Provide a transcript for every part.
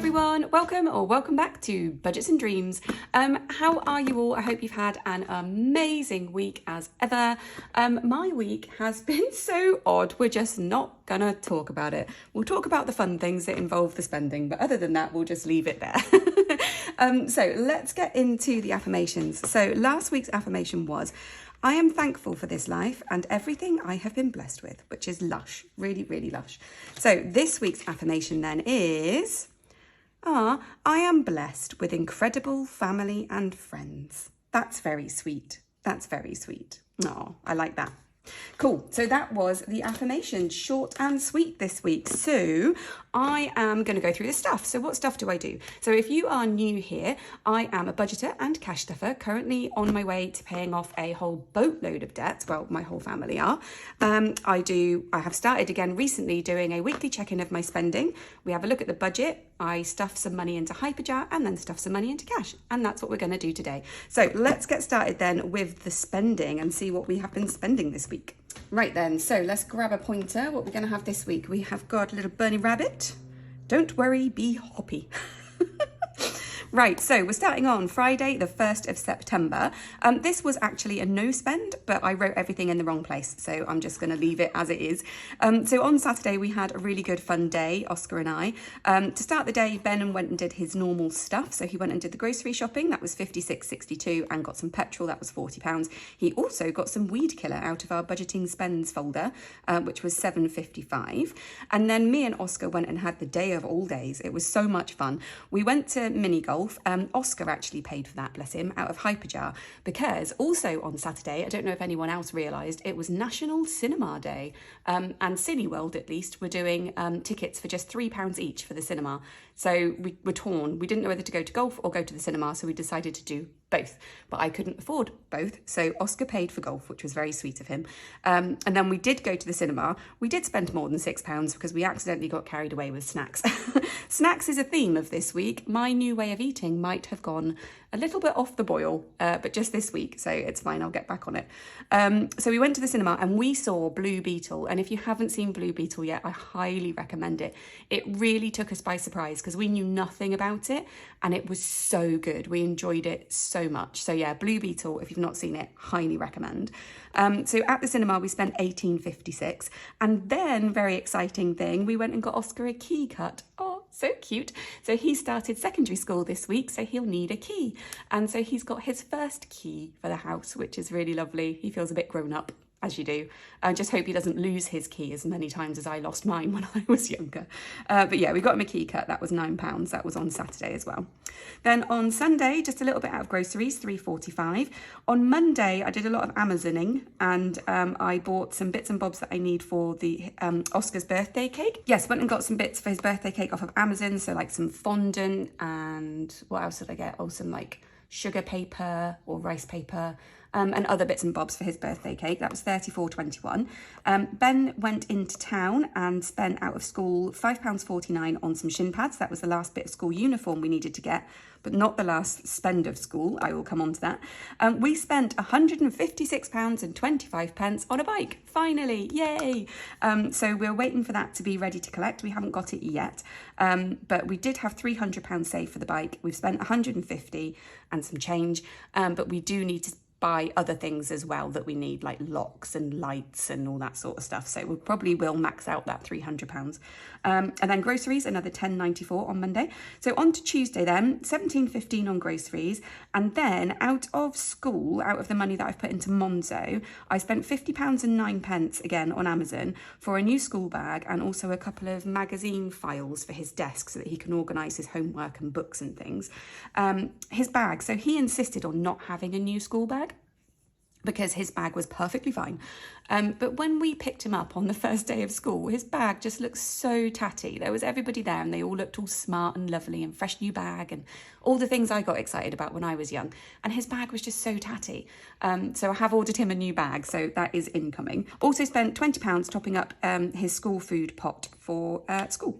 everyone, welcome back to Budgets and Dreams. How are you all? I hope you've had an amazing week as ever. My week has been so odd, we're just not gonna talk about it. We'll talk about the fun things that involve the spending, but other than that, we'll just leave it there. So let's get into the affirmations. So last week's affirmation was, I am thankful for this life and everything I have been blessed with, which is lush, really, really lush. So this week's affirmation then is, I am blessed with incredible family and friends. That's very sweet. That's very sweet. Oh, I like that. Cool. So that was the affirmation, short and sweet this week. So I am going to go through the stuff. So what stuff do I do? So if you are new here, I am a budgeter and cash stuffer, currently on my way to paying off a whole boatload of debts. Well, my whole family are. I have started again recently doing a weekly check-in of my spending. We have a look at the budget. I stuff some money into hyperjar and then stuff some money into cash. And that's what we're going to do today. So let's get started then with the spending and see what we have been spending this week. Right then, so let's grab a pointer. What we're going to have this week, we have got a little Bernie Rabbit. Don't worry, be hoppy. Right, so we're starting on Friday, the 1st of September. This was actually a no spend, but I wrote everything in the wrong place, so I'm just going to leave it as it is. So on Saturday, we had a really good fun day, Oscar and I. To start the day, Ben went and did his normal stuff. So he went and did the grocery shopping, that was $56.62, and got some petrol, that was £40. He also got some weed killer out of our budgeting spends folder, which was $7.55. And then me and Oscar went and had the day of all days. It was so much fun. We went to mini golf. Oscar actually paid for that, bless him, out of hyperjar, because also on Saturday, I don't know if anyone else realised, it was National Cinema Day, and Cineworld at least were doing tickets for just £3 each for the cinema. So we were torn. We didn't know whether to go to golf or go to the cinema, so we decided to do both, but I couldn't afford both, so Oscar paid for golf, which was very sweet of him. And then we did go to the cinema. We did spend more than £6 because we accidentally got carried away with snacks. Snacks is a theme of this week. My new way of eating might have gone a little bit off the boil, but just this week, so it's fine, I'll get back on it. So we went to the cinema and we saw Blue Beetle, and if you haven't seen Blue Beetle yet, I highly recommend it. It really took us by surprise because we knew nothing about it, and it was so good. We enjoyed it so much. So yeah, Blue Beetle, if you've not seen it, highly recommend. So at the cinema, we spent $18.56, and then, very exciting thing, we went and got Oscar a key cut. Oh, so cute. So he started secondary school this week, so he'll need a key. And so he's got his first key for the house, which is really lovely. He feels a bit grown up, as you do. I just hope he doesn't lose his key as many times as I lost mine when I was younger. But yeah, we got him a key cut. That was £9. That was on Saturday as well. Then on Sunday, just a little bit out of groceries, $3.45. On Monday, I did a lot of Amazoning, and I bought some bits and bobs that I need for the Oscar's birthday cake. Yes, went and got some bits for his birthday cake off of Amazon. So like some fondant, and what else did I get? Oh, some like sugar paper or rice paper, and other bits and bobs for his birthday cake. That was $34.21. Ben went into town and spent out of school £5.49 on some shin pads. That was the last bit of school uniform we needed to get, but not the last spend of school. I will come on to that. We spent £156.25 on a bike, finally, yay. So we're waiting for that to be ready to collect. We haven't got it yet, but we did have £300 saved for the bike. We've spent $150 and some change, but we do need to buy other things as well that we need, like locks and lights and all that sort of stuff. So we probably will max out that £300. And then groceries, another $10.94 on Monday. So on to Tuesday then, $17.15 on groceries. And then out of school, out of the money that I've put into Monzo, I spent £50.09 again on Amazon for a new school bag and also a couple of magazine files for his desk so that he can organise his homework and books and things. His bag, so he insisted on not having a new school bag because his bag was perfectly fine. But when we picked him up on the first day of school, his bag just looked so tatty. There was everybody there and they all looked all smart and lovely and fresh new bag and all the things I got excited about when I was young. And his bag was just so tatty. So I have ordered him a new bag, so that is incoming. Also spent £20 topping up his school food pot for school.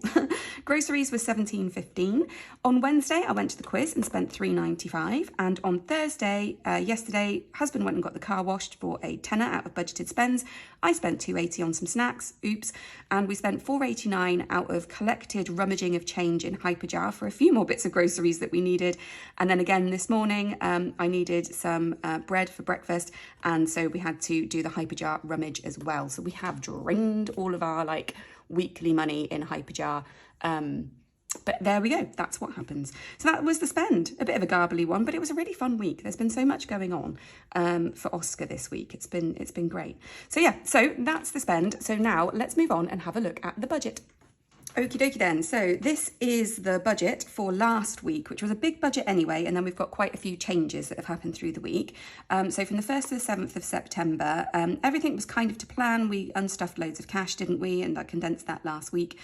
Groceries was £17.15. On Wednesday, I went to the quiz and spent £3.95. And on Thursday, yesterday, husband went and got the car washed for a tenner out of budgeted spends. I spent £2.80 on some snacks, oops, and we spent £4.89 out of collected rummaging of change in hyperjar for a few more bits of groceries that we needed. And then again this morning, I needed some bread for breakfast, and so we had to do the hyperjar rummage as well. So we have drained all of our weekly money in hyperjar. But there we go, that's what happens. So that was the spend, a bit of a garbly one, but it was a really fun week. There's been so much going on for Oscar this week. It's been great. So yeah, so that's the spend. So now let's move on and have a look at the budget. Okie dokie then, so this is the budget for last week, which was a big budget anyway, and then we've got quite a few changes that have happened through the week. So from the 1st to the 7th of September, everything was kind of to plan. We unstuffed loads of cash, didn't we? And I condensed that last week.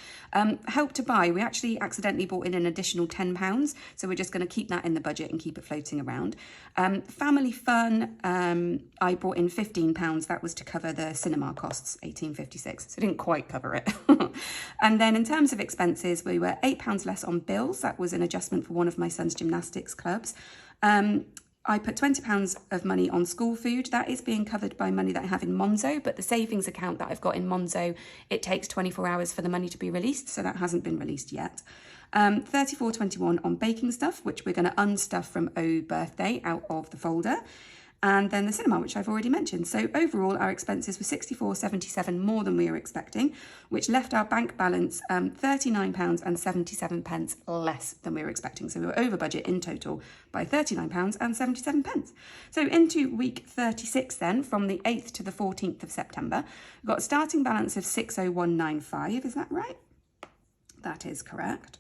Help to buy, we actually accidentally bought in an additional £10, so we're just going to keep that in the budget and keep it floating around. Family fun, I brought in £15. That was to cover the cinema costs, $18.56, so it didn't quite cover it. And then in terms of expenses, we were £8 less on bills. That was an adjustment for one of my son's gymnastics clubs. I put £20 of money on school food. That is being covered by money that I have in Monzo, but the savings account that I've got in Monzo, it takes 24 hours for the money to be released, so that hasn't been released yet. £34.21 on baking stuff, which we're going to unstuff from O Birthday out of the folder. And then the cinema, which I've already mentioned. So overall, our expenses were £64.77 more than we were expecting, which left our bank balance £39.77 less than we were expecting. So we were over budget in total by £39.77. So into week 36 then, from the 8th to the 14th of September, we've got a starting balance of 60195. Is that right? That is correct.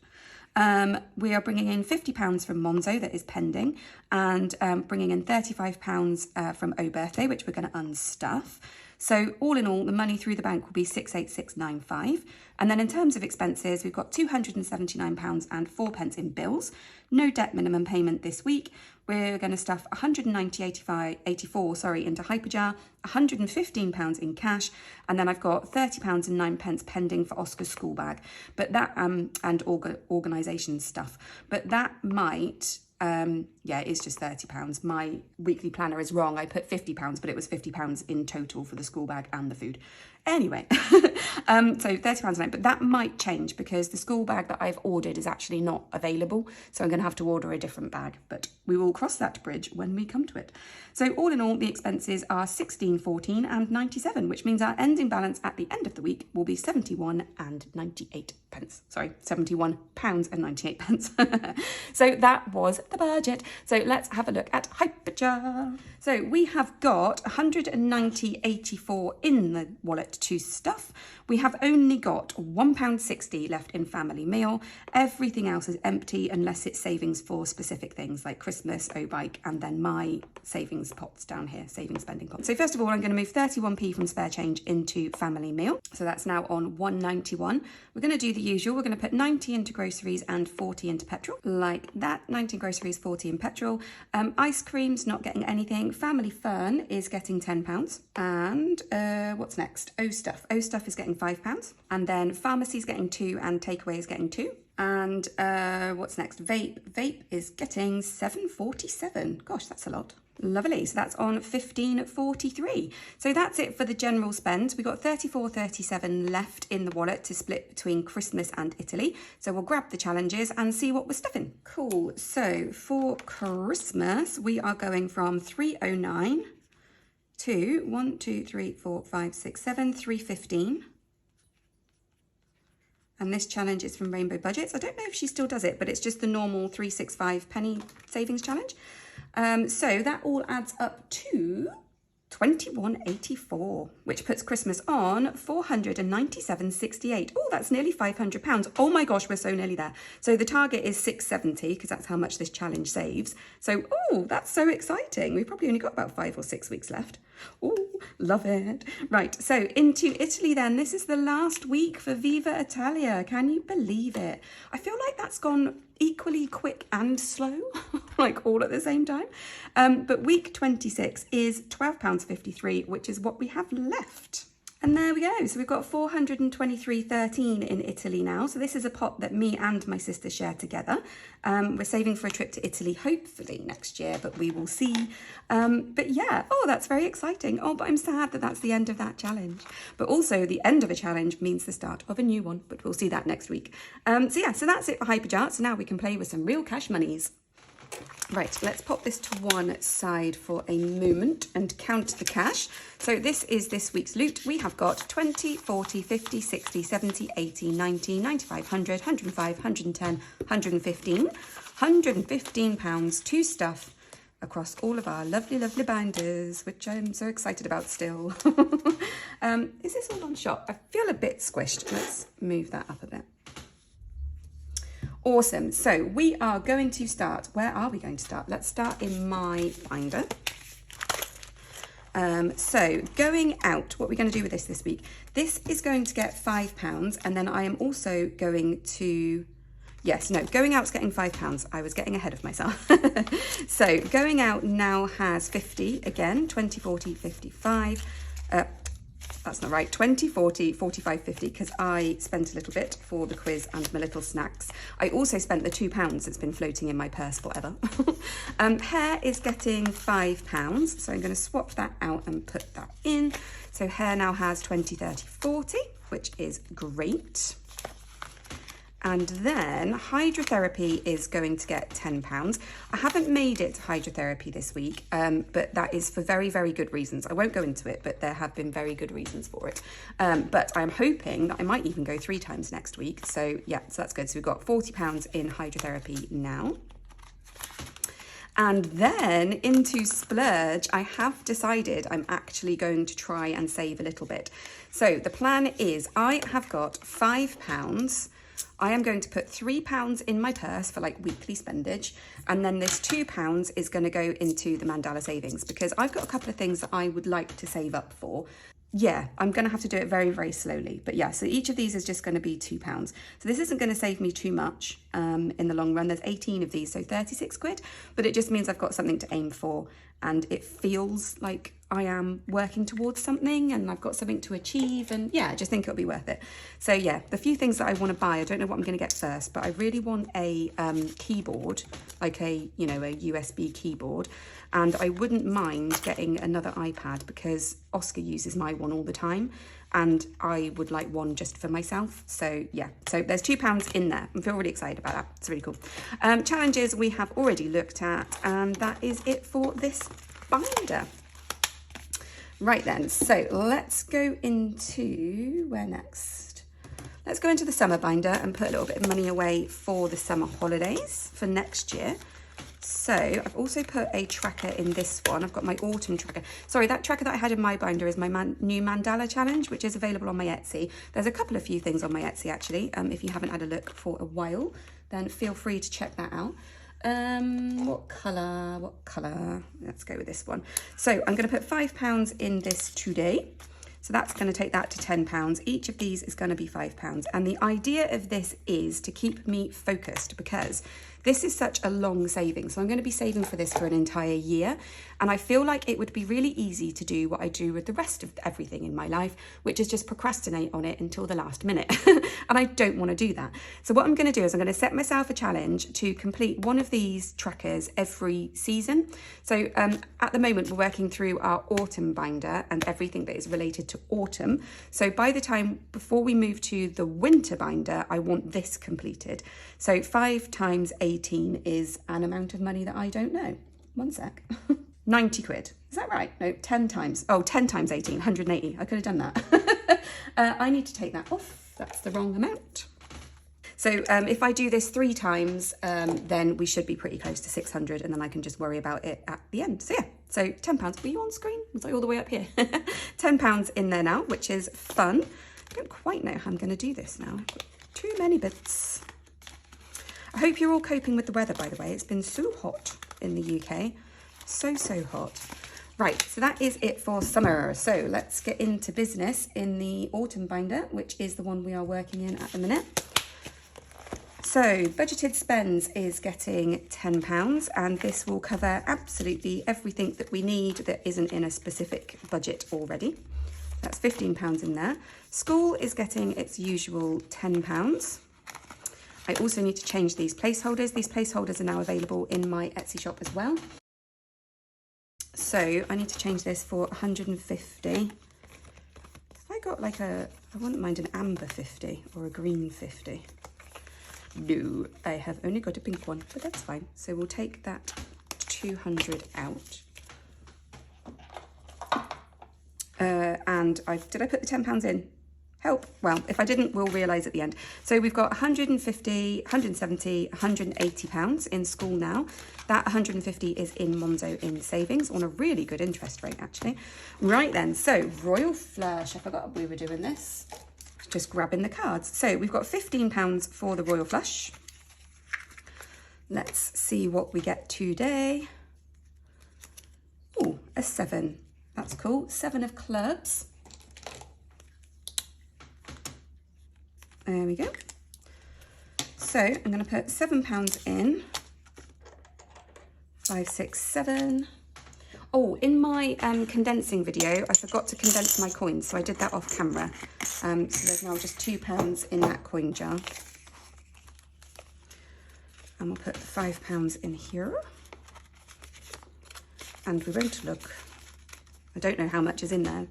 We are bringing in £50 from Monzo that is pending, and bringing in £35 from O Birthday, which we're going to unstuff. So all in all, the money through the bank will be 68695. And then in terms of expenses, we've got £279.04 in bills. No debt minimum payment this week. We're going to stuff £190.84 into hyperjar, £115 in cash, and then I've got £30.09 pending for Oscar's school bag. But that and organisation stuff. But that might. It's just £30. My weekly planner is wrong. I put £50, but it was £50 in total for the school bag and the food. Anyway, so £30 a night, but that might change because the school bag that I've ordered is actually not available. So I'm going to have to order a different bag, but we will cross that bridge when we come to it. So all in all, the expenses are £16.14.97, which means our ending balance at the end of the week will be £71.98. Sorry, £71.98. So that was the budget. So let's have a look at hyperjar. So we have got £190.84 in the wallet to stuff. We have only got £1.60 left in family meal. Everything else is empty unless it's savings for specific things like Christmas, O-Bike, and then my savings pots down here, savings spending pots. So first of all, I'm going to move 31p from spare change into family meal. So that's now on 191. We're going to do the usual. We're going to put 90 into groceries and 40 into petrol, like that. 90 groceries, 40 in petrol. Ice cream's not getting anything. Family fun is getting £10. And what's next? O stuff. O stuff is getting £5. And then pharmacy's getting 2 and takeaway is getting 2. And what's next? Vape is getting £7.47. Gosh, that's a lot. Lovely. So that's on 15.43. So that's it for the general spend. We've got 34.37 left in the wallet to split between Christmas and Italy. So we'll grab the challenges and see what we're stuffing. Cool. So for Christmas, we are going from 309 to 1, 2, 3, 4, 5, 6, 7, 315. And this challenge is from Rainbow Budgets. I don't know if she still does it, but it's just the normal 365 penny savings challenge. So that all adds up to £21.84, which puts Christmas on £497.68. Oh, that's nearly £500. Oh my gosh, we're so nearly there. So the target is £670 because that's how much this challenge saves. So, oh, that's so exciting. We've probably only got about 5 or 6 weeks left. Oh, love it. Right, so into Italy then. This is the last week for Viva Italia. Can you believe it? I feel like that's gone equally quick and slow, like all at the same time. But week 26 is £12.53, which is what we have left. And there we go. So we've got 423.13 in Italy now. So this is a pot that me and my sister share together. We're saving for a trip to Italy, hopefully next year, but we will see. But yeah, oh, that's very exciting. Oh, but I'm sad that that's the end of that challenge. But also the end of a challenge means the start of a new one, but we'll see that next week. So yeah, so that's it for hyperjar. So now we can play with some real cash monies. Right, let's pop this to one side for a moment and count the cash. So this is this week's loot. We have got 20, 40, 50, 60, 70, 80, 90, 95, 100, 105, 110, 115. £115 to stuff across all of our lovely, lovely binders, which I'm so excited about still. Is this all on shot? I feel a bit squished. Let's move that up a bit. Awesome. So we are going to start. Where are we going to start? Let's start in my binder. So going out, what we're going to do with this week, this is going to get £5, and then I am also going to, going out's getting £5. I was getting ahead of myself. So going out now has 50 again, 20, 40, 55. That's not right, 20, 40, 45, 50, because I spent a little bit for the quiz and my little snacks. I also spent the £2 that's been floating in my purse forever. Hair is getting £5, so I'm going to swap that out and put that in. So hair now has 20, 30, 40, which is great. And then hydrotherapy is going to get £10. I haven't made it to hydrotherapy this week, but that is for very, very good reasons. I won't go into it, but there have been very good reasons for it. But I'm hoping that I might even go 3 times next week. So yeah, so that's good. So we've got £40 in hydrotherapy now. And then into splurge, I have decided I'm actually going to try and save a little bit. So the plan is I have got £5. I am going to put £3 in my purse for like weekly spendage, and then this £2 is going to go into the Mandala savings, because I've got a couple of things that I would like to save up for. Yeah, I'm going to have to do it very, very slowly. But yeah, so each of these is just going to be £2. So this isn't going to save me too much in the long run. There's 18 of these, so 36 quid. But it just means I've got something to aim for, and it feels like I am working towards something and I've got something to achieve, and yeah, I just think it'll be worth it. So yeah, the few things that I want to buy, I don't know what I'm going to get first, but I really want a keyboard, like a USB keyboard, and I wouldn't mind getting another iPad because Oscar uses my one all the time, and I would like one just for myself. So yeah, so there's £2 in there. I feel really excited about that. It's really cool. Challenges we have already looked at, and that is it for this binder. Right then, so let's go into, where next? Let's go into the summer binder and put a little bit of money away for the summer holidays for next year. So I've also put a tracker in this one. I've got my autumn tracker. Sorry, that tracker that I had in my binder is my new Mandala challenge, which is available on my Etsy. There's a couple of few things on my Etsy actually. If you haven't had a look for a while, then feel free to check that out. What colour? Let's go with this one. So I'm going to put £5 in this today. So that's going to take that to £10. Each of these is going to be £5. And the idea of this is to keep me focused, because this is such a long saving. So I'm going to be saving for this for an entire year. And I feel like it would be really easy to do what I do with the rest of everything in my life, which is just procrastinate on it until the last minute. And I don't want to do that. So what I'm going to do is I'm going to set myself a challenge to complete one of these trackers every season. So at the moment, we're working through our autumn binder and everything that is related to autumn. So by the time before we move to the winter binder, I want this completed. So 5 times 18 is an amount of money that I don't know. One sec. 90 quid. Is that right? No, 10 times. Oh, 10 times 18, 180. I could have done that. I need to take that off. That's the wrong amount. So if I do this 3 times, then we should be pretty close to 600, and then I can just worry about it at the end. So yeah, so £10. Were you on screen? Was I all the way up here? £10 in there now, which is fun. I don't quite know how I'm going to do this now. I've got too many bits. I hope you're all coping with the weather, by the way. It's been so hot in the UK. So hot. Right, so that is it for summer. So let's get into business in the autumn binder, which is the one we are working in at the minute. So budgeted spends is getting £10, and this will cover absolutely everything that we need that isn't in a specific budget already. That's £15 in there. School is getting its usual £10. I also need to change these placeholders. These placeholders are now available in my Etsy shop as well. So I need to change this for 150. Have I got like I wouldn't mind an amber 50 or a green 50. No, I have only got a pink one, but that's fine. So we'll take that 200 out. And did I put the £10 in? Help. Well, if I didn't, we'll realise at the end. So we've got 150, 170, 180 pounds in school now. That 150 is in Monzo in savings on a really good interest rate, actually. Right then, so Royal Flush. I forgot we were doing this. Just grabbing the cards. So we've got £15 for the Royal Flush. Let's see what we get today. Oh, a 7. That's cool. 7 of clubs. There we go. So I'm going to put £7 in. 5, 6, 7. Oh, in my condensing video, I forgot to condense my coins, so I did that off camera. So there's now just £2 in that coin jar. And we'll put £5 in here. And we're going to look. I don't know how much is in there.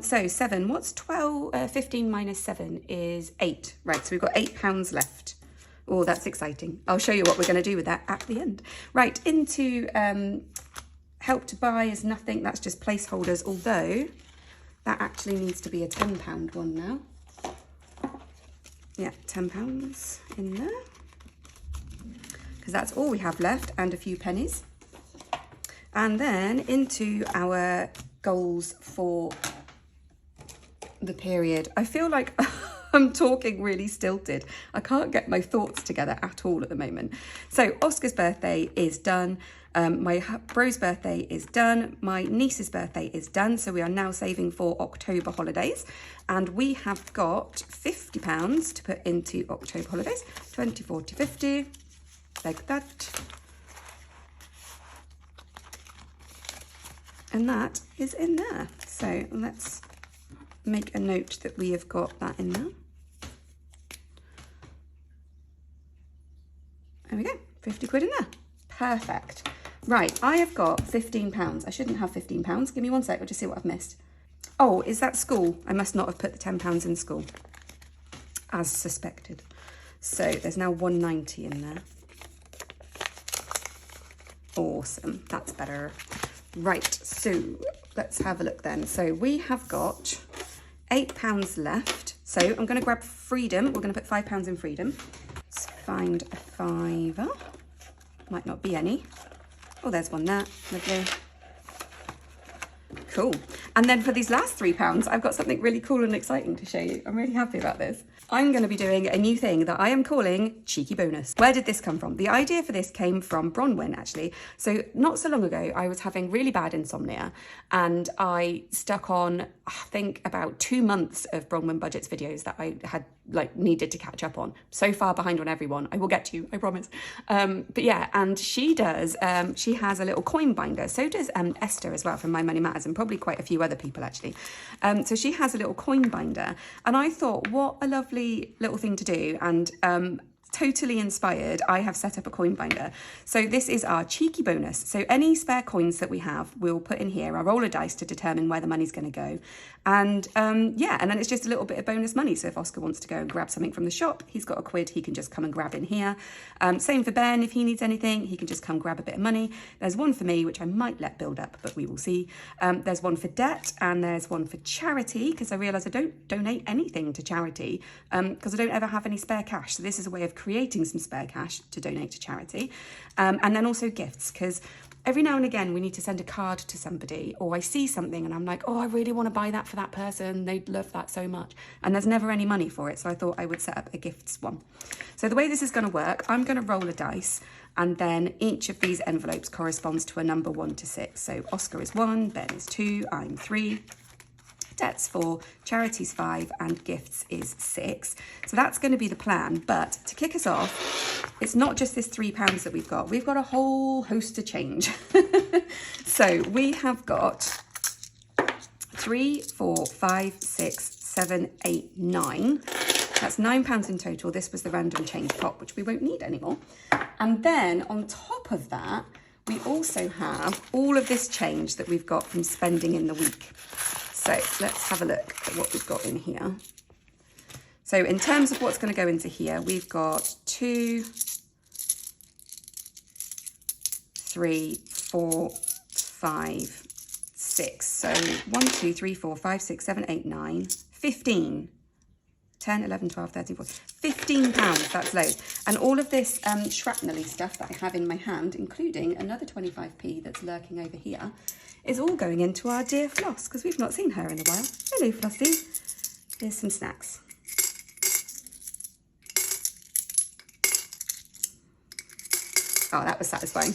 So 7, what's 15 minus 7 is 8. Right, so we've got £8 left. Oh, that's exciting. I'll show you what we're going to do with that at the end. Right, into Help to Buy is nothing. That's just placeholders, although that actually needs to be a £10 one now. Yeah, £10 in there. Because that's all we have left, and a few pennies. And then into our goals for the period. I feel like I'm talking really stilted. I can't get my thoughts together at all at the moment. So Oscar's birthday is done. My bro's birthday is done. My niece's birthday is done. So we are now saving for October holidays. And we have got £50 to put into October holidays. 20, 40, 50, like that. And that is in there. So let's make a note that we have got that in there. There we go, 50 quid in there. Perfect. Right, I have got £15. I shouldn't have £15. Give me one sec, I'll just see what I've missed. Oh, is that school? I must not have put the £10 in school, as suspected. So there's now 190 in there. Awesome, that's better. Right, so let's have a look then. So we have got £8 left. So I'm going to grab Freedom. We're going to put £5 in Freedom. Let's find a fiver. Might not be any. Oh, there's one there. Lovely. Cool. And then for these last £3, I've got something really cool and exciting to show you. I'm really happy about this. I'm going to be doing a new thing that I am calling Cheeky Bonus. Where did this come from? The idea for this came from Bronwyn, actually. So not so long ago, I was having really bad insomnia and I stuck on, I think, about 2 months of Bronwyn Budgets videos that I had needed to catch up on. So far behind on everyone. I will get to you, I promise. But yeah, and she has a little coin binder. So does Esther as well from My Money Matters, and probably quite a few other people actually. So she has a little coin binder, and I thought, what a lovely little thing to do. And totally inspired, I have set up a coin binder. So this is our cheeky bonus. So any spare coins that we have, we'll put in here. I roll a dice to determine where the money's going to go. And yeah, and then it's just a little bit of bonus money. So if Oscar wants to go and grab something from the shop, he's got a quid, he can just come and grab in here. Same for Ben, if he needs anything, he can just come grab a bit of money. There's one for me, which I might let build up, but we will see. There's one for debt, and there's one for charity, because I realise I don't donate anything to charity, because I don't ever have any spare cash. So this is a way of creating some spare cash to donate to charity. And then also gifts, because every now and again we need to send a card to somebody, or I see something and I'm like, oh, I really want to buy that for that person, they'd love that so much, and there's never any money for it. So I thought I would set up a gifts one. So the way this is going to work, I'm going to roll a dice, and then each of these envelopes corresponds to a number 1 to 6. So Oscar is 1, Ben is 2, I'm 3, debt's 4, charity's 5, and gifts is 6. So that's going to be the plan. But to kick us off, it's not just this £3 that we've got a whole host to change. So we have got 3, 4, 5, 6, 7, 8, 9. That's £9 in total. This was the random change pot, which we won't need anymore. And then on top of that, we also have all of this change that we've got from spending in the week. So let's have a look at what we've got in here. So in terms of what's going to go into here, we've got 2, 3, 4, 5, 6. So 1, 2, 3, 4, 5, 6, 7, 8, 9, 15. 10, 11, 12, 13, 14, £15, that's loads. And all of this shrapnel-y stuff that I have in my hand, including another 25p that's lurking over here, is all going into our dear Floss, because we've not seen her in a while. Hello, Flossie. Here's some snacks. Oh, that was satisfying.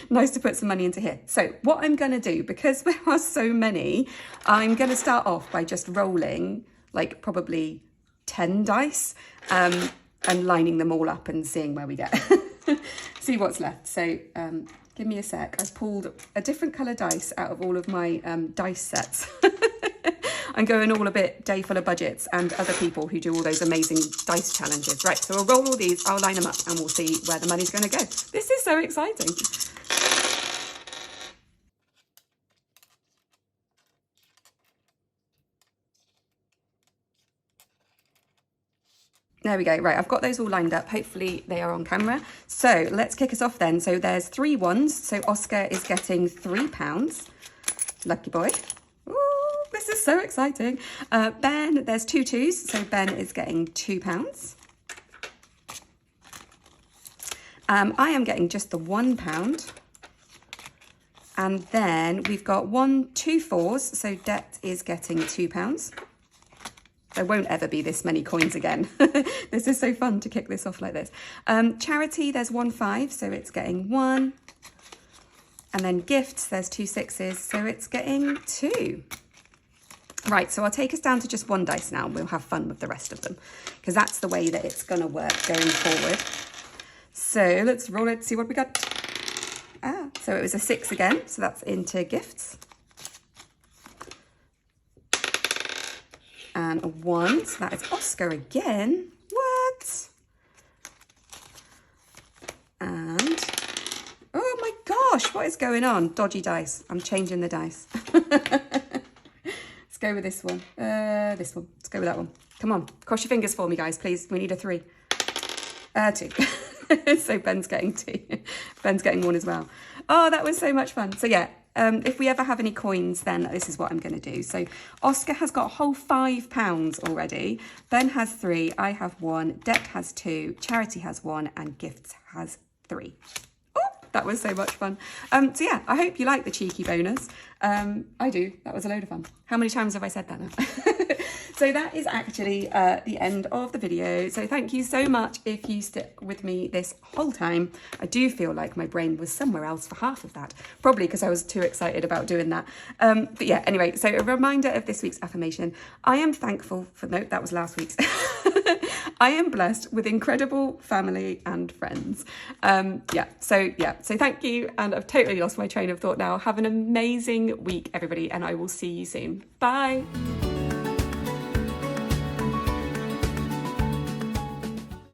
Nice to put some money into here. So what I'm going to do, because there are so many, I'm going to start off by just rolling like probably 10 dice and lining them all up and seeing where we get. See what's left. So give me a sec. I've pulled a different colour dice out of all of my dice sets. I'm going all a bit day full of budgets and other people who do all those amazing dice challenges. Right, so we'll roll all these, I'll line them up and we'll see where the money's going to go. This is so exciting. There we go. Right, I've got those all lined up. Hopefully they are on camera. So let's kick us off then. So there's 3 ones. So Oscar is getting £3. Lucky boy. Ooh, this is so exciting. Ben, there's 2 2s. So Ben is getting £2. I am getting just the £1. And then we've got 1, 2 4s. So Det is getting £2. There won't ever be this many coins again. This is so fun to kick this off like this. Charity, there's 1 5, so it's getting 1. And then gifts, there's 2 6s, so it's getting 2. Right, so I'll take us down to just 1 dice now. We'll have fun with the rest of them, because that's the way that it's going to work going forward. So let's roll it, see what we got. So it was a 6 again, so that's into gifts. And a 1, so that is Oscar again. What? And, oh my gosh, what is going on? Dodgy dice. I'm changing the dice. Let's go with this one. This one. Let's go with that one. Come on, cross your fingers for me, guys, please. We need a 3. 2. So Ben's getting 2. Ben's getting 1 as well. Oh, that was so much fun. So yeah. If we ever have any coins, then this is what I'm going to do. So Oscar has got a whole £5 already. Ben has 3. I have 1. Det has 2. Charity has 1. And Gifts has 3. Oh, that was so much fun. So yeah, I hope you like the cheeky bonus. I do. That was a load of fun. How many times have I said that now? So that is actually the end of the video. So thank you so much if you stick with me this whole time. I do feel like my brain was somewhere else for half of that, probably because I was too excited about doing that. But yeah, anyway, so a reminder of this week's affirmation. I am thankful for, no, that was last week's. I am blessed with incredible family and friends. So thank you. And I've totally lost my train of thought now. Have an amazing week, everybody, and I will see you soon. Bye.